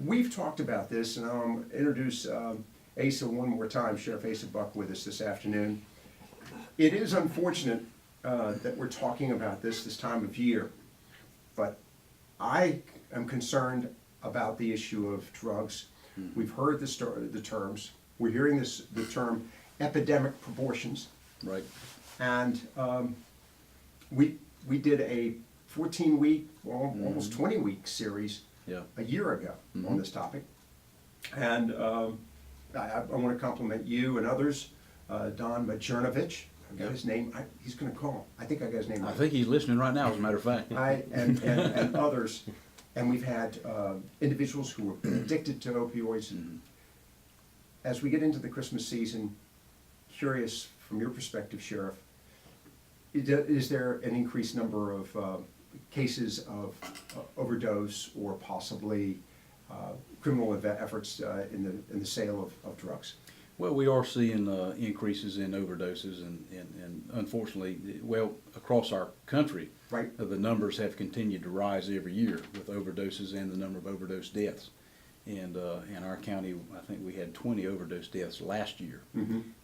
we've talked about this, and I'll introduce Asa one more time, Sheriff Asa Buck with us this afternoon. It is unfortunate that we're talking about this time of year, but I am concerned about the issue of drugs. We've heard the terms. We're hearing the term epidemic proportions. Right. And we did a 14-week, almost 20-week series a year ago on this topic. And I want to compliment you and others, Don Majernovich. I got his name. He's going to call. I think I got his name right. I think he's listening right now, as a matter of fact. And others. And we've had individuals who have been addicted to opioids. As we get into the Christmas season, curious from your perspective, Sheriff, is there an increased number of cases of overdose or possibly criminal efforts in the sale of drugs? Well, we are seeing increases in overdoses, and unfortunately, well, across our country, right, the numbers have continued to rise every year with overdoses and the number of overdose deaths. And in our county, I think we had 20 overdose deaths last year.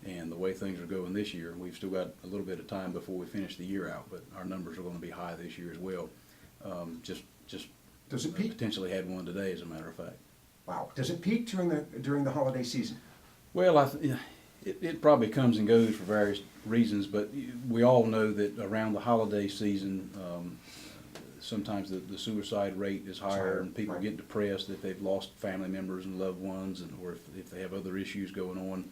And the way things are going this year, we've still got a little bit of time before we finish the year out, but our numbers are going to be high this year as well. Just does it peak? Potentially had one today, as a matter of fact. Wow. Does it peak during the holiday season? Well, it probably comes and goes for various reasons, but we all know that around the holiday season, sometimes the suicide rate is higher, and people get depressed if they've lost family members and loved ones, or if they have other issues going on.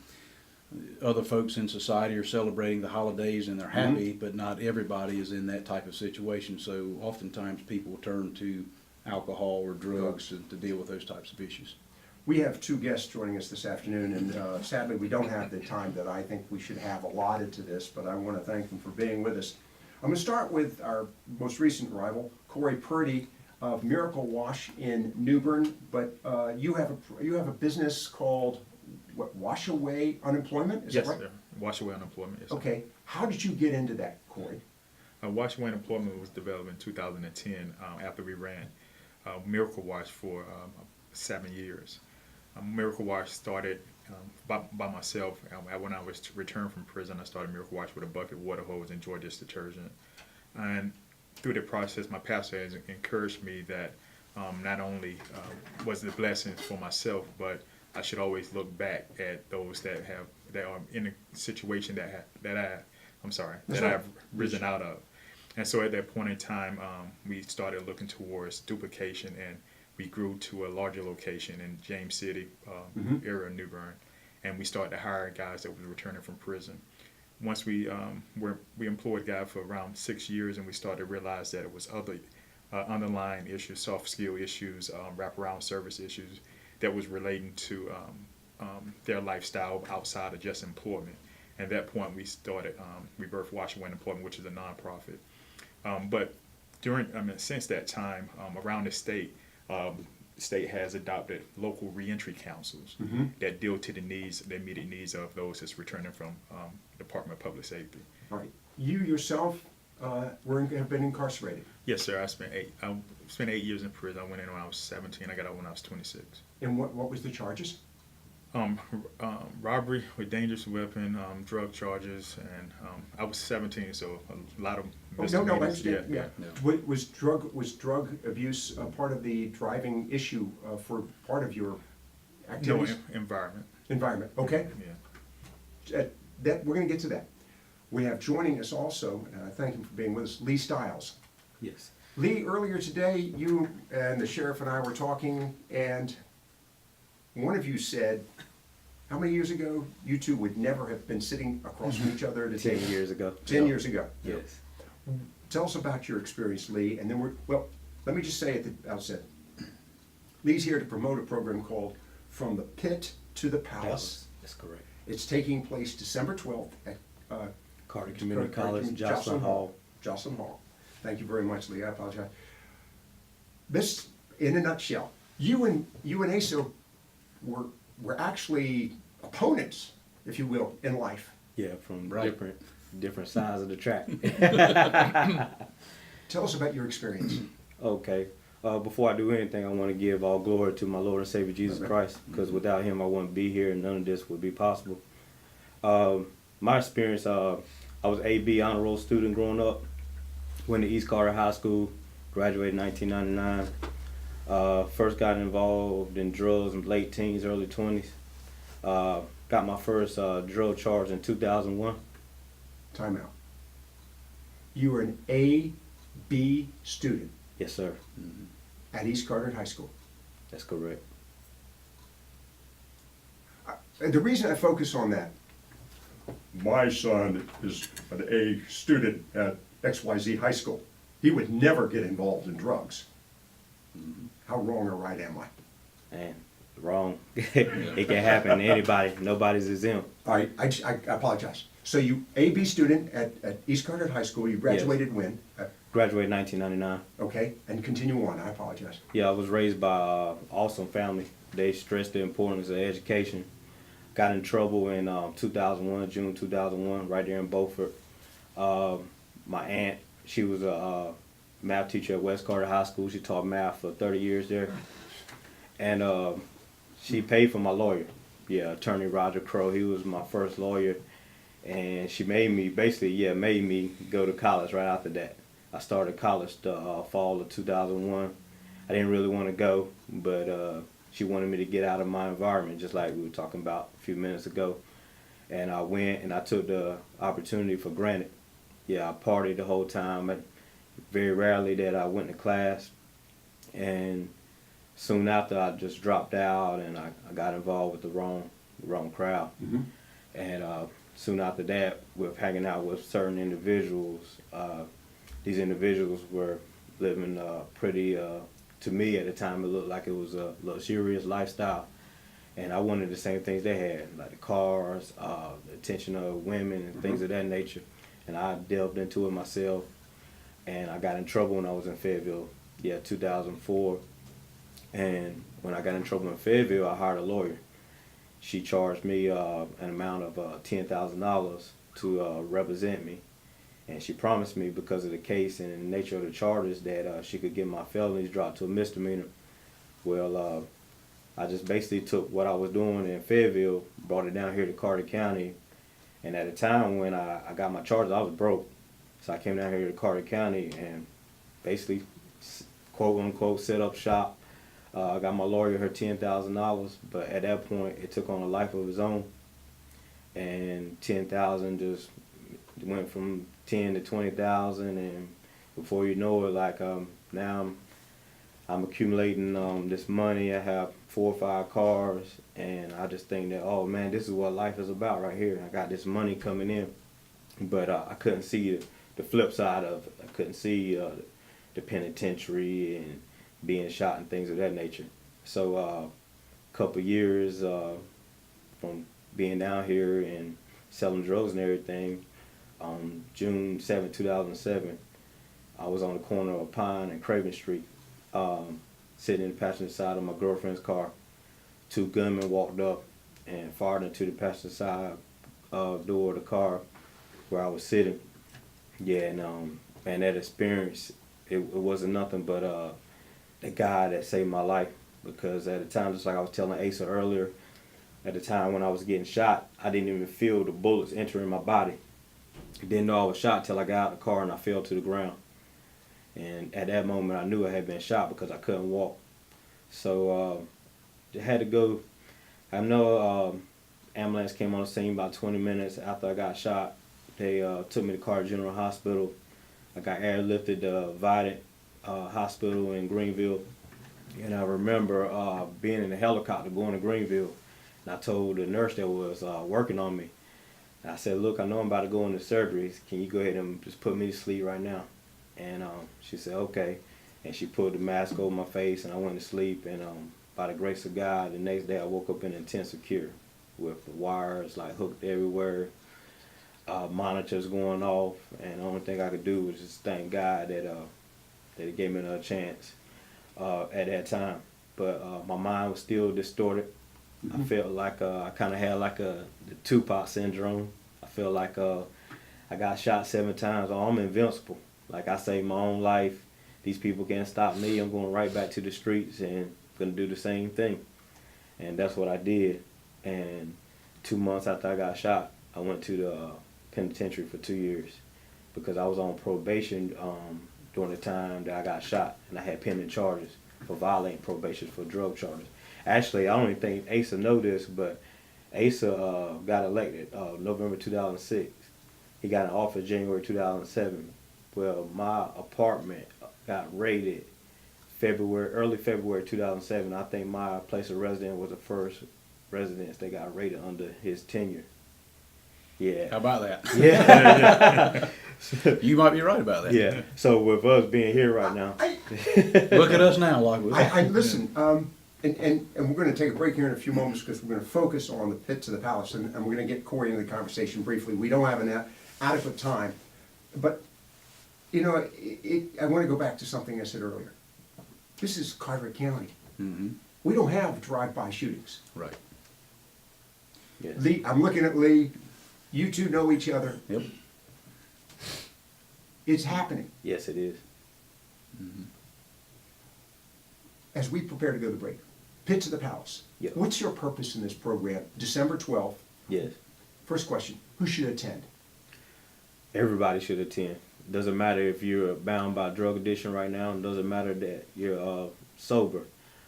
Other folks in society are celebrating the holidays and they're happy, but not everybody is in that type of situation. So oftentimes people turn to alcohol or drugs to deal with those types of issues. We have two guests joining us this afternoon, and sadly we don't have the time that I think we should have allotted to this, but I want to thank them for being with us. I'm going to start with our most recent rival, Corey Purdie of Miracle Wash in New Bern, but you have a business called what, Wash Away Unemployment? Is yes, that right? Sir. Wash Away Unemployment. Yes, okay. How did you get into that, Corey? Wash Away Unemployment was developed in 2010 after we ran Miracle Wash for 7 years. Miracle Wash started by myself. When I was returned from prison, I started Miracle Wash with a bucket, water hose, and joy dish detergent. And through the process, my pastor has encouraged me that not only was it a blessing for myself, but I should always look back at those that are in a situation that I've risen out of. And so at that point in time, we started looking towards duplication, and we grew to a larger location in James City area of New Bern, and we started to hire guys that were returning from prison. Once we employed guys for around 6 years, and we started to realize that it was other underlying issues, soft skill issues, wraparound service issues that was relating to their lifestyle outside of just employment. And at that point, we started Rebirth Wash Away Employment, which is a nonprofit. But since that time, around the state has adopted local reentry councils that deal to the immediate needs of those that's returning from Department of Public Safety. All right. You yourself have been incarcerated. Yes, sir. I spent 8 years in prison. I went in when I was 17. I got out when I was 26. And what was the charges? Robbery with dangerous weapon, drug charges, and I was 17, so a lot of misdemeanors. Yeah. Was drug abuse part of the driving issue for part of your activities? No, environment. Environment. Okay. Yeah. We're going to get to that. We have joining us also, and I thank him for being with us, Lee Stiles. Yes. Lee, earlier today, you and the sheriff and I were talking, and one of you said, how many years ago you two would never have been sitting across from each other at a 10 table? years ago. 10 years ago. Yes. Tell us about your experience, Lee, and then let me just say at the outset, Lee's here to promote a program called From the Pit to the Palace. That's correct. It's taking place December 12th at Carter Community College, Jocelyn Hall. Jocelyn Hall. Thank you very much, Lee. I apologize. This, in a nutshell, you and Asa were actually opponents, if you will, in life. Yeah, from different sides of the track. Tell us about your experience. Okay. Before I do anything, I want to give all glory to my Lord and Savior Jesus Christ, because without him I wouldn't be here and none of this would be possible. My experience, I was AB honor roll student growing up, went to East Carter High School, graduated in 1999. First got involved in drugs in late teens, early 20s. Got my first drug charge in 2001. Time out. You were an A-B student Yes, sir. at East Carter High School. That's correct. The reason I focus on that, my son is an A student at XYZ High School. He would never get involved in drugs. How wrong or right am I? And wrong. It can happen to anybody. Nobody's exempt. All right, I apologize. So you, A-B student at East Carter High School, you graduated when? Graduated 1999. Okay, and continue on, I apologize. Yeah, I was raised by an awesome family. They stressed the importance of education. Got in trouble in 2001, June 2001, right there in Beaufort. My aunt, she was a math teacher at West Carter High School. She taught math for 30 years there. And she paid for my lawyer. Yeah, Attorney Roger Crow. He was my first lawyer. And she made me, made me go to college right after that. I started college the fall of 2001. I didn't really want to go, but she wanted me to get out of my environment, just like we were talking about a few minutes ago. And I went and I took the opportunity for granted. Yeah, I partied the whole time. Very rarely that I went to class. And soon after, I just dropped out and I got involved with the wrong crowd. Mm-hmm. And soon after that, with hanging out with certain individuals, these individuals were living pretty, to me at the time, it looked like it was a luxurious lifestyle. And I wanted the same things they had, like the cars, the attention of women and things of that nature. And I delved into it myself. And I got in trouble when I was in Fayetteville, 2004. And when I got in trouble in Fayetteville, I hired a lawyer. She charged me an amount of $10,000 to represent me. And she promised me, because of the case and the nature of the charges, that she could get my felonies dropped to a misdemeanor. Well, I just basically took what I was doing in Fayetteville, brought it down here to Carter County. And at the time when I got my charges, I was broke. So I came down here to Carter County and basically, quote unquote, set up shop. I got my lawyer her $10,000, but at that point it took on a life of its own. And 10,000 just went from 10 to 20,000, and before you know it, like now I'm accumulating this money. I have 4 or 5 cars, and I just think that, oh man, this is what life is about right here. I got this money coming in, but I couldn't see the flip side of it. I couldn't see the penitentiary and being shot and things of that nature. So a couple years from being down here and selling drugs and everything, June 7, 2007, I was on the corner of Pine and Craven Street, sitting in the passenger side of my girlfriend's car. 2 gunmen walked up and fired into the passenger side door of the car where I was sitting. Yeah, and that experience, it wasn't nothing but the guy that saved my life. Because at the time, just like I was telling Asa earlier, at the time when I was getting shot, I didn't even feel the bullets entering my body. Didn't know I was shot till I got out of the car and I fell to the ground. And at that moment, I knew I had been shot because I couldn't walk. So I had to go. I know ambulance came on the scene about 20 minutes after I got shot. They took me to Carter General Hospital. I got airlifted to Vidant Hospital in Greenville. And I remember being in a helicopter going to Greenville. And I told the nurse that was working on me, I said, look, I know I'm about to go into surgery. Can you go ahead and just put me to sleep right now? And she said, okay. And she put the mask over my face and I went to sleep. And by the grace of God, the next day I woke up in intensive care with the wires like hooked everywhere, monitors going off. And the only thing I could do was just thank God that he gave me another chance at that time. But my mind was still distorted. Mm-hmm. I felt like I kind of had like the Tupac syndrome. I felt like I got shot 7 times. Oh, I'm invincible. Like I saved my own life. these people can't stop me. I'm going right back to the streets and gonna do the same thing. And that's what I did. And 2 months after I got shot, I went to the penitentiary for 2 years because I was on probation during the time that I got shot, and I had pending charges for violating probation for drug charges. Actually, I don't even think Asa know this, but Asa got elected November 2006. He got in office January 2007. Well, my apartment got raided early February 2007. I think my place of residence was the first residence that got raided under his tenure. Yeah. How about that? Yeah. You might be right about that. Yeah. So with us being here right now, Look at us now, Lockwood. I listen, and we're going to take a break here in a few moments because we're going to focus on the pit to the palace, and we're going to get Corey into the conversation briefly. We don't have an adequate time, but you know, I want to go back to something I said earlier. This is Carteret County. Mm-hmm. We don't have drive-by shootings. Right. yes. Lee, I'm looking at Lee. You two know each other. Yep. It's happening. Yes, it is. Mm-hmm. As we prepare to go to the break, pit to the palace. Yep. What's your purpose in this program? December 12th. Yes. First question, who should attend? Everybody should attend. Doesn't matter if you're bound by drug addiction right now. It doesn't matter that you're sober.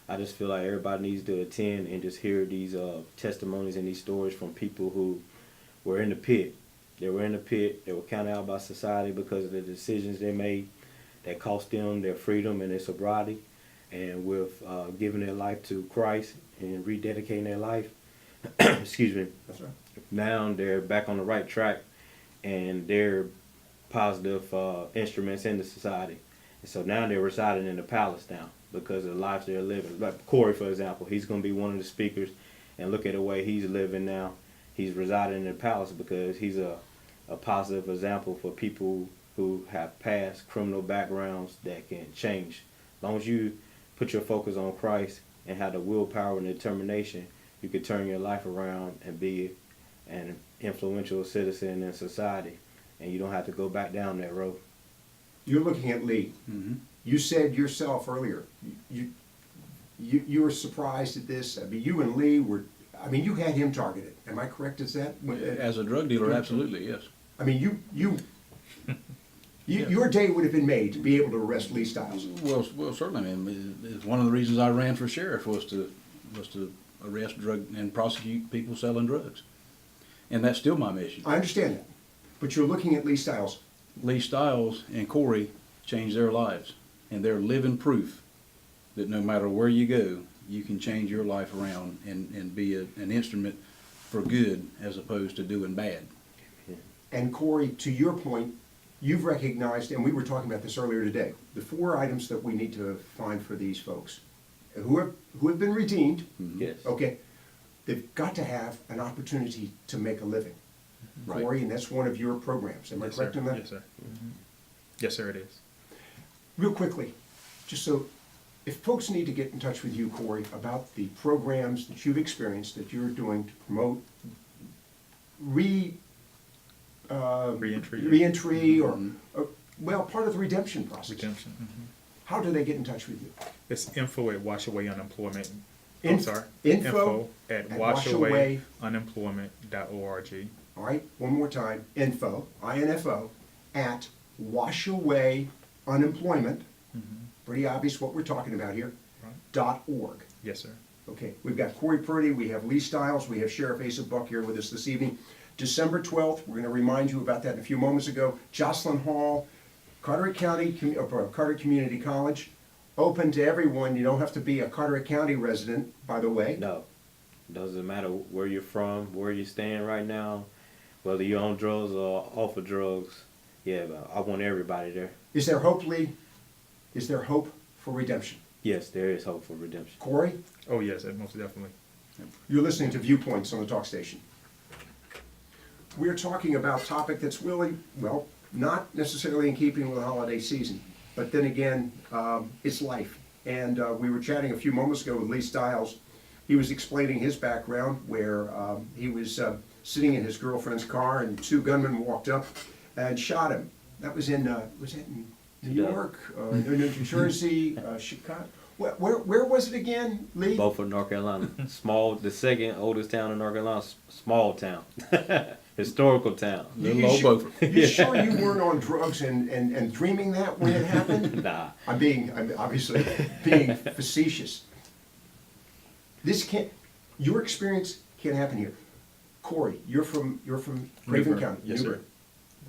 I just feel like everybody needs to attend and just hear these testimonies and these stories from people who were in the pit. They were in the pit. They were counted out by society because of the decisions they made that cost them their freedom and their sobriety. And with giving their life to Christ and rededicating their life, excuse me, That's right. now they're back on the right track and they're positive instruments in the society. And so now they're residing in the palace now because of the lives they're living. Like Corey, for example, he's going to be one of the speakers, and look at the way he's living now. He's residing in the palace because he's a positive example for people who have past criminal backgrounds that can change. As long as you put your focus on Christ and have the willpower and determination, you can turn your life around and be an influential citizen in society, and you don't have to go back down that road. You're looking at Lee. Mm-hmm. You said yourself earlier, you were surprised at this. I mean, you and Lee were, I mean, you had him targeted. Am I correct? Is that? As a drug dealer, absolutely, yes. I mean, your day would have been made to be able to arrest Lee Stiles. Well, certainly. I mean, it's one of the reasons I ran for sheriff was to arrest drug and prosecute people selling drugs, and that's still my mission. I understand that. But you're looking at Lee Stiles. Lee Stiles and Corey changed their lives, and they're living proof that no matter where you go, you can change your life around and be an instrument for good as opposed to doing bad. And Corey, to your point, you've recognized, and we were talking about this earlier today, the 4 items that we need to find for these folks who have been redeemed. Yes. Okay, they've got to have an opportunity to make a living. Right. Corey, and that's one of your programs. Am I Yes, correct sir. in that? Yes, sir. Yes, sir, it is. Real quickly, just so, if folks need to get in touch with you, Corey, about the programs that you've experienced, that you're doing to promote reentry or, well, part of the redemption process. Redemption. How do they get in touch with you? It's info@washawayunemployment. Inf- I'm sorry. info at washaway- washawayunemployment.org. All right, one more time, info, I-N-F-O, at Washaway Unemployment, pretty obvious what we're talking about here, Right. .org. Yes, sir. Okay, we've got Corey Purdie, we have Lee Stiles, we have Sheriff Asa Buck here with us this evening. December 12th, we're going to remind you about that a few moments ago. Jocelyn Hall, Carteret Community College, open to everyone. You don't have to be a Carteret County resident, by the way. No. Doesn't matter where you're from, where you're staying right now, whether you're on drugs or off of drugs. Yeah, but I want everybody there. Is there hope, Lee? Is there hope for redemption? Yes, there is hope for redemption. Corey, Oh, yes, most definitely. you're listening to Viewpoints on the talk station. We're talking about a topic that's really, well, not necessarily in keeping with the holiday season, but then again, it's life. And we were chatting a few moments ago with Lee Stiles. He was explaining his background where he was sitting in his girlfriend's car and 2 gunmen walked up and shot him. That was in New York, New Jersey, Chicago. Where was it again, Lee? Beaufort, North Carolina. The second oldest town in North Carolina. Small town. Historical town. Little old Beaufort. You sure you weren't on drugs and dreaming that when it happened? Nah. I'm obviously being facetious. Your experience can't happen here. Corey, you're from Craven New Bern. County. Yes, New sir. Bern.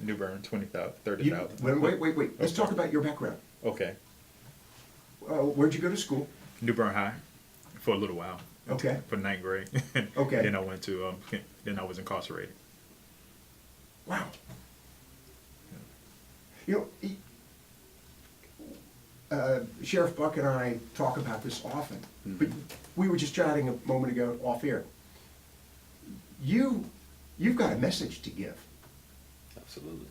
New Bern, 20,000, You- 30,000. Wait. Let's talk about your background. Okay. Where'd you go to school? New Bern High for a little while. Okay. For 9th grade. Okay. Then I went to, then I was incarcerated. Wow. You know, Sheriff Buck and I talk about this often, but we were just chatting a moment ago off air. You've got a message to give. Absolutely.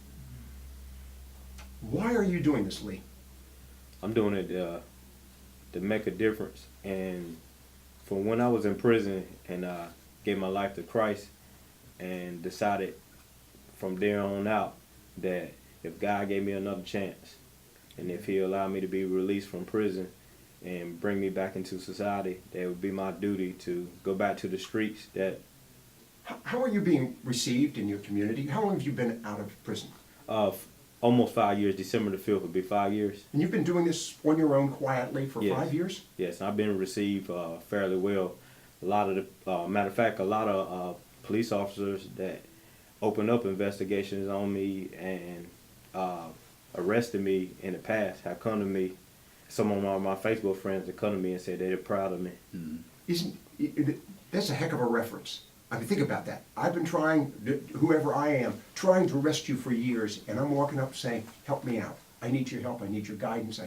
Why are you doing this, Lee? I'm doing it to make a difference. And from when I was in prison and gave my life to Christ and decided from there on out that if God gave me another chance and if he allowed me to be released from prison and bring me back into society, that it would be my duty to go back to the streets. That How are you being received in your community? How long have you been out of prison? almost 5 years. December the 5th will be 5 years. And you've been doing this on your own quietly for Yes. 5 years? Yes, I've been received fairly well. A lot of the matter of fact, a lot of police officers that opened up investigations on me and arrested me in the past have come to me. Some of my Facebook friends have come to me and said they're proud of me. That's a heck of a reference. I mean, think about that. I've been trying, whoever I am, trying to arrest you for years, and I'm walking up saying, help me out. I need your help. I need your guidance.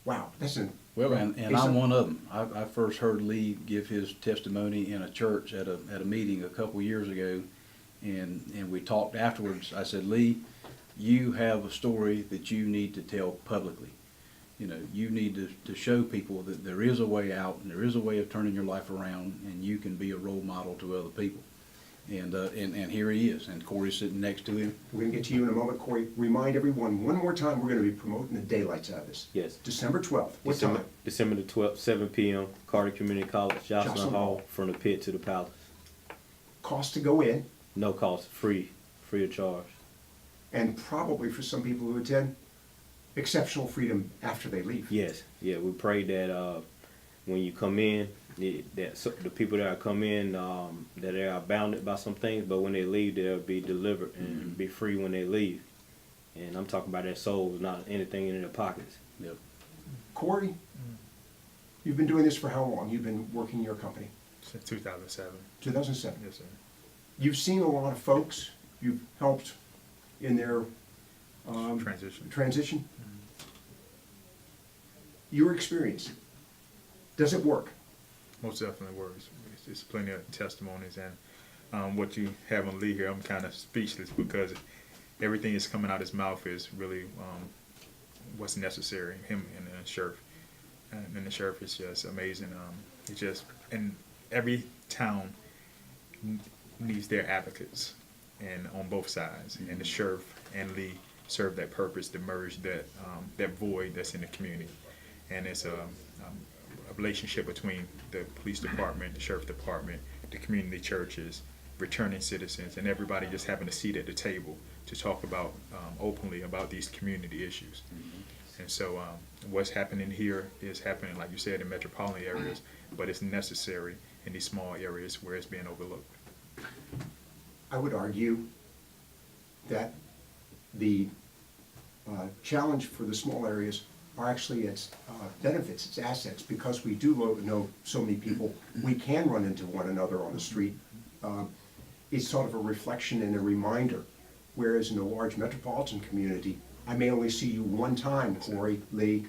Wow, that's an... Well, and I'm one of them. I first heard Lee give his testimony in a church at a meeting a couple years ago, and we talked afterwards. I said, Lee, you have a story that you need to tell publicly. You know, you need to show people that there is a way out and there is a way of turning your life around, and you can be a role model to other people. And here he is, and Corey's sitting next to him. We're going to get to you in a moment, Corey. Remind everyone one more time, we're going to be promoting the daylights out of this. Yes. December 12th. What time? December the 12th, 7 p.m., Carter Community College, Jocelyn Jocelyn Hall, Hall. from the pit to the palace. Cost to go in, No cost, free of charge. and probably for some people who attend, exceptional freedom after they leave. Yes, yeah, we pray that when you come in, the people that come in, that they are bounded by some things, but when they leave, they'll be delivered and be free when they leave. And I'm talking about their souls, not anything in their pockets. Yep. Corey, you've been doing this for how long? You've been working your company? Since 2007. 2007. Yes, sir. You've seen a lot of folks. You've helped in their Transition. transition. Your experience, does it work? Most definitely works. There's plenty of testimonies, and what you have on Lee here, I'm kind of speechless because everything that's coming out his mouth is really what's necessary. Him and the sheriff, and the sheriff is just amazing. It's just, and every town needs their advocates, and on both sides, and the sheriff and Lee serve that purpose to merge that void that's in the community, and it's a relationship between the police department, the sheriff department, the community churches, returning citizens, and everybody just having a seat at the table to talk about openly about these community issues. And so what's happening here is happening, like you said, in metropolitan areas, but it's necessary in these small areas where it's being overlooked. I would argue that the challenge for the small areas are actually its benefits, its assets, because we do know so many people. We can run into one another on the street. It's sort of a reflection and a reminder, whereas in a large metropolitan community, I may only see you one time, Corey, Lee,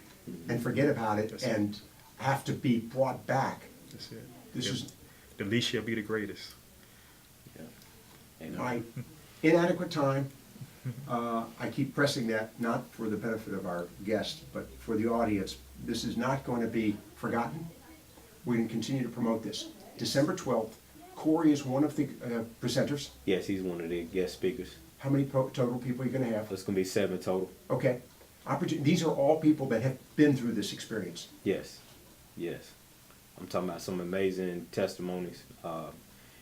and forget about it and have to be brought back. That's it. This Yep. is The least shall be the greatest. my inadequate time. I keep pressing that, not for the benefit of our guests, but for the audience. This is not going to be forgotten. We're going to continue to promote this. December 12th, Corey is one of the presenters. Yes, he's one of the guest speakers. How many total people are you going to have? It's going to be 7 total. Okay. These are all people that have been through this experience. Yes, yes. I'm talking about some amazing testimonies.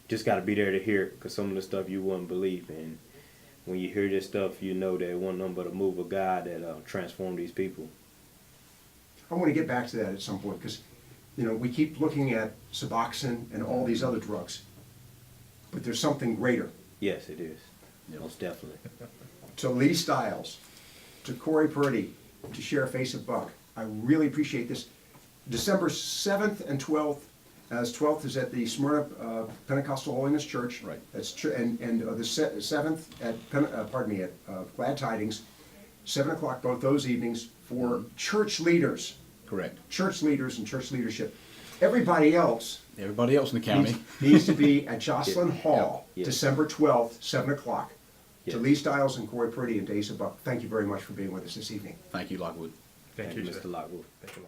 Just got to be there to hear it, because some of the stuff you wouldn't believe. And when you hear this stuff, you know that it wasn't nothing but a move of God that transformed these people. I want to get back to that at some point, because, you know, we keep looking at Suboxone and all these other drugs, but there's something greater. Yes, it is. Most definitely. To Lee Stiles, to Corey Purdie, to Sheriff Asa Buck, I really appreciate this. December 7th and 12th, as 12th is at the Smyrna Pentecostal Holiness Church. Right. That's and the 7th at Glad Tidings, 7 o'clock both those evenings for church leaders. Correct. Church leaders and church leadership. Everybody else Everybody else in the county. needs to be at Jocelyn Hall, Yeah. December 12th, 7 o'clock. Yes. To Lee Stiles and Corey Purdie and to Asa Buck, thank you very much for being with us this evening. Thank you, Lockwood. Thank you, Mr. Lockwood. Thank you.